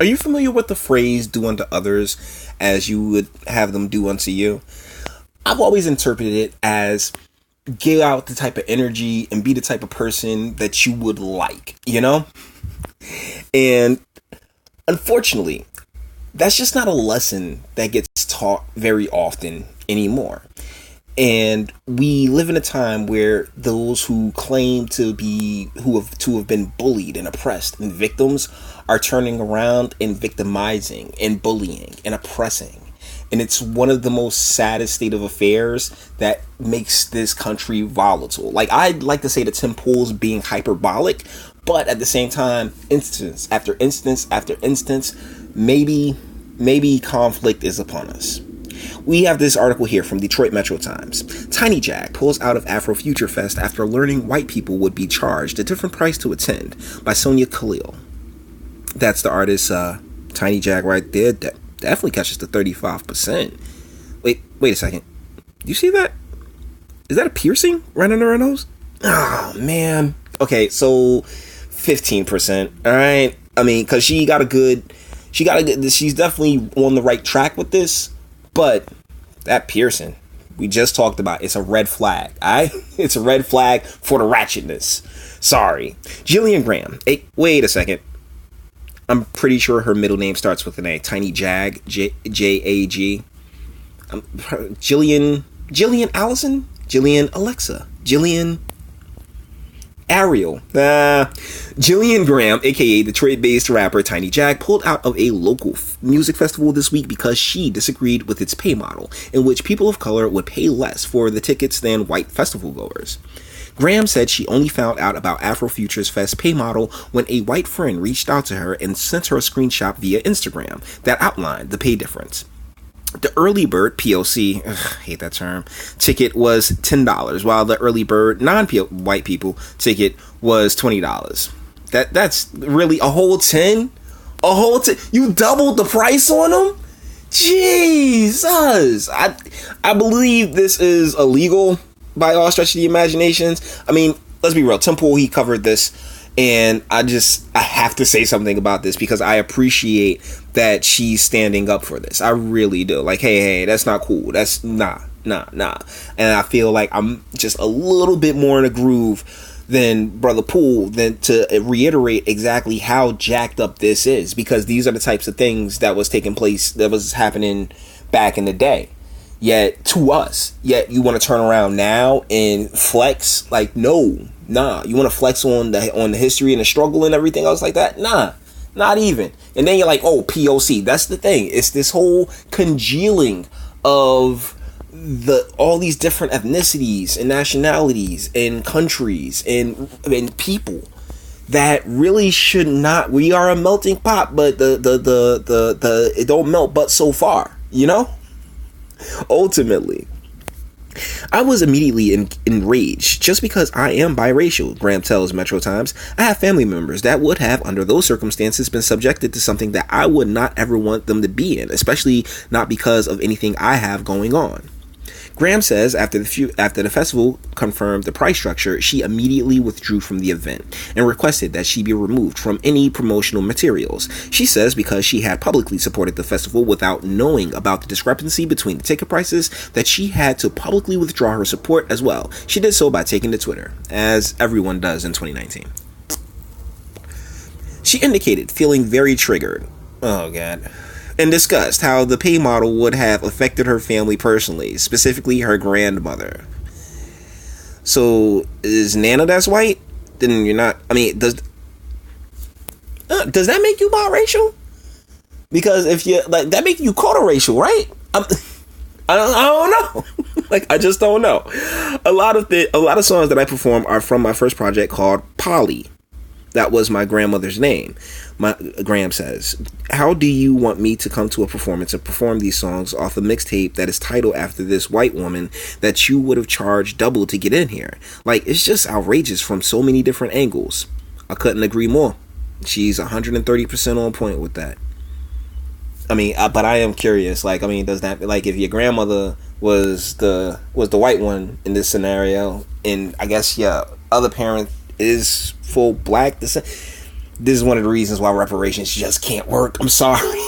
Are you familiar with the phrase "do unto others as you would have them do unto you"? I've always interpreted it as give out the type of energy and be the type of person that you would like, you know? And unfortunately, that's just not a lesson that gets taught very often anymore. And we live in a time where those who claim to have been bullied and oppressed and victims are turning around and victimizing and bullying and oppressing. And it's one of the most saddest state of affairs that makes this country volatile. Like, I'd like to say that Tim Pool's being hyperbolic, but at the same time, instance after instance after instance, maybe conflict is upon us. We have this article here from Detroit Metro Times. Tiny Jack pulls out of Afro Future Fest after learning white people would be charged a different price to attend, by Sonia Khalil. That's the artist, Tiny Jack right there. That definitely catches the 35%. Wait a second. You see that? Is that a piercing right under her nose? Oh, man. Okay, so 15%. All right. I mean, because she's definitely on the right track with this. But that piercing we just talked about, it's a red flag. It's a red flag for the ratchetness. Sorry. Jillian Graham. Hey, wait a second. I'm pretty sure her middle name starts with an A. Tiny Jag. J-A-G. Jillian Allison? Jillian Alexa? Jillian Ariel. Jillian Graham, aka Detroit-based rapper Tiny Jack, pulled out of a local music festival this week because she disagreed with its pay model, in which people of color would pay less for the tickets than white festival goers. Graham said she only found out about Afrofuture's Fest pay model when a white friend reached out to her and sent her a screenshot via Instagram that outlined the pay difference. The early bird POC, hate that term, ticket was $10, while the early bird non-white people ticket was $20. That's really a whole 10? A whole 10? You doubled the price on them? Jesus! I believe this is illegal by all stretch of the imaginations. I mean, let's be real. Tim Pool, he covered this. And I have to say something about this because I appreciate that she's standing up for this. I really do. Like, hey, that's not cool. That's nah. And I feel like I'm just a little bit more in a groove than Brother Poole than to reiterate exactly how jacked up this is, because these are the types of things that was taking place, that was happening back in the day. Yet you want to turn around now and flex? Like, no. Nah, you want to flex on the history and the struggle and everything else like that? Nah, not even. And then you're like, oh, POC. That's the thing. It's this whole congealing of all these different ethnicities and nationalities and countries and people that really should not. We are a melting pot, but the it don't melt but so far, you know? Ultimately, I was immediately enraged just because I am biracial, Graham tells Metro Times. I have family members that would have, under those circumstances, been subjected to something that I would not ever want them to be in, especially not because of anything I have going on. Graham says after the festival confirmed the price structure, she immediately withdrew from the event and requested that she be removed from any promotional materials. She says because she had publicly supported the festival without knowing about the discrepancy between the ticket prices, that she had to publicly withdraw her support as well. She did so by taking to Twitter, as everyone does in 2019. She indicated feeling very triggered. Oh, God. And discussed how the pay model would have affected her family personally, specifically her grandmother. So, is Nana that's white? Then you're not. I mean, does that make you biracial? Because if you like, that make you quarter-racial, right? I don't know. Like, I just don't know. A lot of songs that I perform are from my first project called Polly. That was my grandmother's name. Graham says, how do you want me to come to a performance and perform these songs off a mixtape that is titled after this white woman that you would have charged double to get in here? Like, it's just outrageous from so many different angles. I couldn't agree more. She's 130% on point with that. I mean, but I am curious. Like, I mean, does that, like, if your grandmother was the white one in this scenario, and I guess your other parent is full black descent, this is one of the reasons why reparations just can't work. I'm sorry.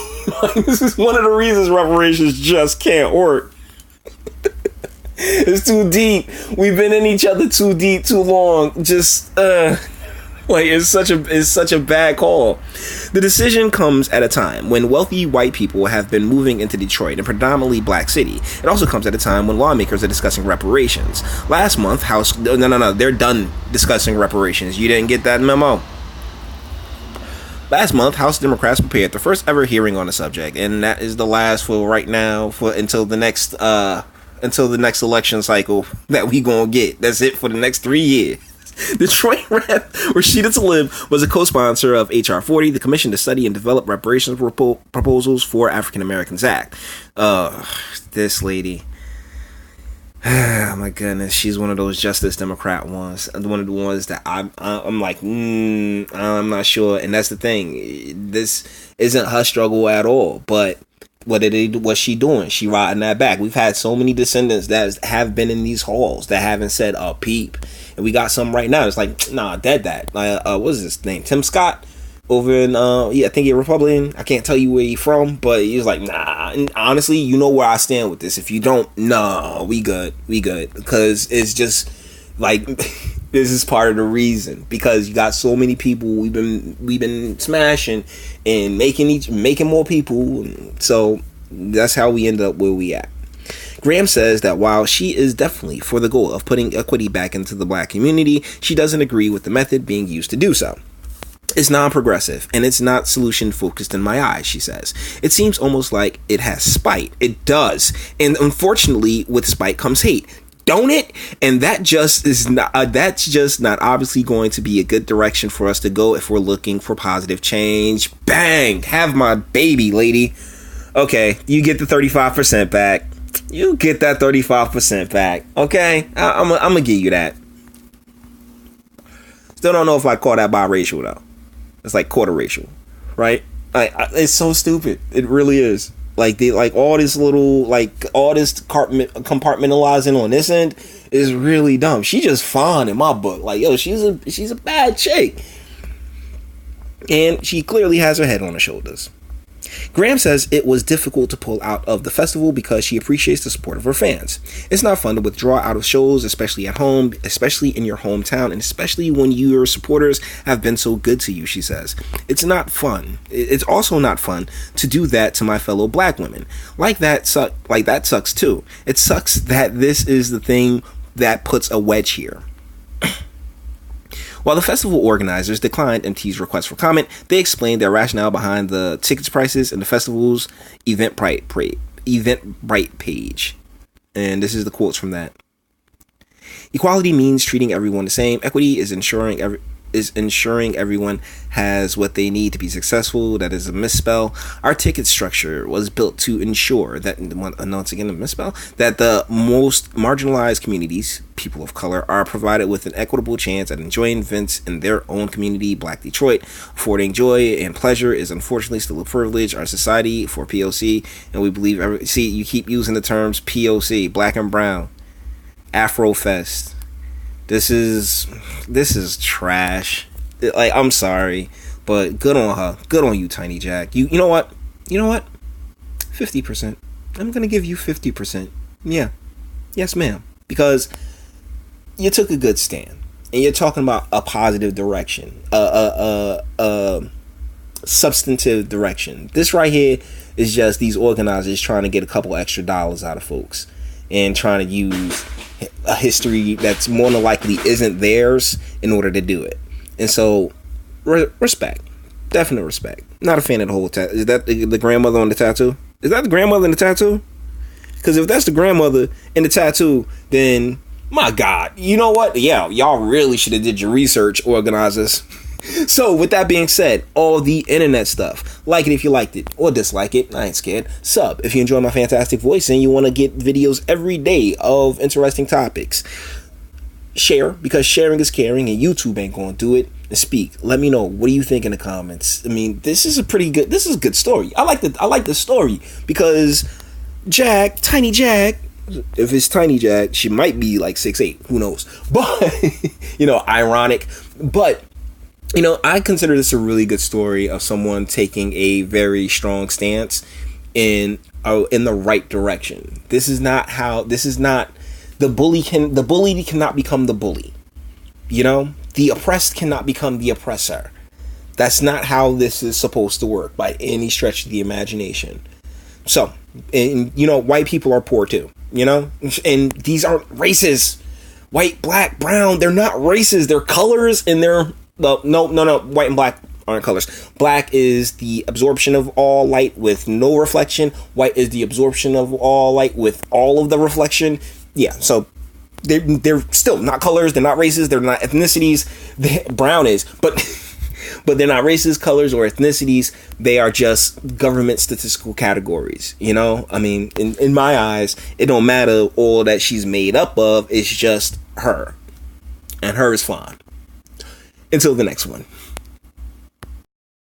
This is one of the reasons reparations just can't work. It's too deep. We've been in each other too deep, too long. Just, like, it's such a bad call. The decision comes at a time when wealthy white people have been moving into Detroit, a predominantly black city. It also comes at a time when lawmakers are discussing reparations. Last month, they're done discussing reparations. You didn't get that memo. Last month, House Democrats prepared the first ever hearing on the subject, and that is the last for right now, until the next election cycle that we gonna get. That's it for the next 3 years. Detroit Rep. Rashida Tlaib was a co-sponsor of H.R. 40, the Commission to Study and Develop Reparations Proposals for African Americans Act. This lady. Oh my goodness, she's one of those Justice Democrat ones. One of the ones that I'm like, I'm not sure. And that's the thing. This isn't her struggle at all. But what's she doing? She riding that back. We've had so many descendants that have been in these halls that haven't said a peep. And we got some right now. It's like, nah, dead that. What is his name? Tim Scott over in, I think he's a Republican. I can't tell you where he's from, but he's like, nah. And honestly, you know where I stand with this. If you don't, no, we good. Because it's just like, this is part of the reason. Because you got so many people we've been smashing and making more people. So that's how we end up where we at. Graham says that while she is definitely for the goal of putting equity back into the black community, she doesn't agree with the method being used to do so. It's non-progressive, and it's not solution-focused in my eyes, she says. It seems almost like it has spite. It does. And unfortunately, with spite comes hate. Don't it? And that's just not obviously going to be a good direction for us to go if we're looking for positive change. Bang! Have my baby, lady. Okay, you get the 35% back. You get that 35% back. Okay? I'm going to give you that. Still don't know if I'd call that biracial, though. It's like quarter racial, right? It's so stupid. It really is. Like all this compartmentalizing on this end is really dumb. She just fine in my book. Like, yo, she's a bad chick, and she clearly has her head on her shoulders. Graham says it was difficult to pull out of the festival because she appreciates the support of her fans. It's not fun to withdraw out of shows, especially at home, especially in your hometown, and especially when your supporters have been so good to you, she says. It's not fun. It's also not fun to do that to my fellow black women. That sucks too. It sucks that this is the thing that puts a wedge here. While the festival organizers declined MT's request for comment, they explained their rationale behind the tickets prices and the festival's Eventbrite page. And this is the quotes from that. Equality means treating everyone the same. Equity is ensuring everyone has what they need to be successful. That is a misspell. Our ticket structure was built to ensure that, once again, a misspell, that the most marginalized communities, people of color, are provided with an equitable chance at enjoying events in their own community. Black Detroit, affording joy and pleasure is unfortunately still a privilege. Our society for POC, and we believe you keep using the terms POC, Black and Brown, Afrofest. This is trash. I'm sorry, but good on her. Good on you, Tiny Jack. You know what? 50%. I'm gonna give you 50%. Yeah. Yes, ma'am. Because you took a good stand, and you're talking about a positive direction, a substantive direction. This right here is just these organizers trying to get a couple extra dollars out of folks and trying to use a history that's more than likely isn't theirs in order to do it. And so respect, definite respect. Not a fan of the whole tattoo. Is that the grandmother on the tattoo? Is that the grandmother in the tattoo? Because if that's the grandmother in the tattoo, then my God, you know what? Yeah, y'all really should have did your research, organizers. So with that being said, all the internet stuff, like it if you liked it or dislike it, I ain't scared. Sub if you enjoy my fantastic voice and you want to get videos every day of interesting topics. Share, because sharing is caring, and YouTube ain't gonna do it. And speak, let me know, what do you think in the comments? I mean, this is a good story. I like the story because Tiny Jack, if it's Tiny Jack, she might be like 6'8", who knows, but ironic, but I consider this a really good story of someone taking a very strong stance in the right direction. This is not the bully cannot become the bully. The oppressed cannot become the oppressor. That's not how this is supposed to work by any stretch of the imagination. So, and white people are poor too, and these aren't races. White, black, brown, they're not races, they're colors, and they're, well, no, white and black aren't colors. Black is the absorption of all light with no reflection. White is the absorption of all light with all of the reflection. Yeah, so they're still not colors, they're not races, they're not ethnicities. Brown is, but they're not races, colors, or ethnicities. They are just government statistical categories. I mean, in my eyes, it don't matter all that she's made up of. It's just her, and her is fine. Until the next one.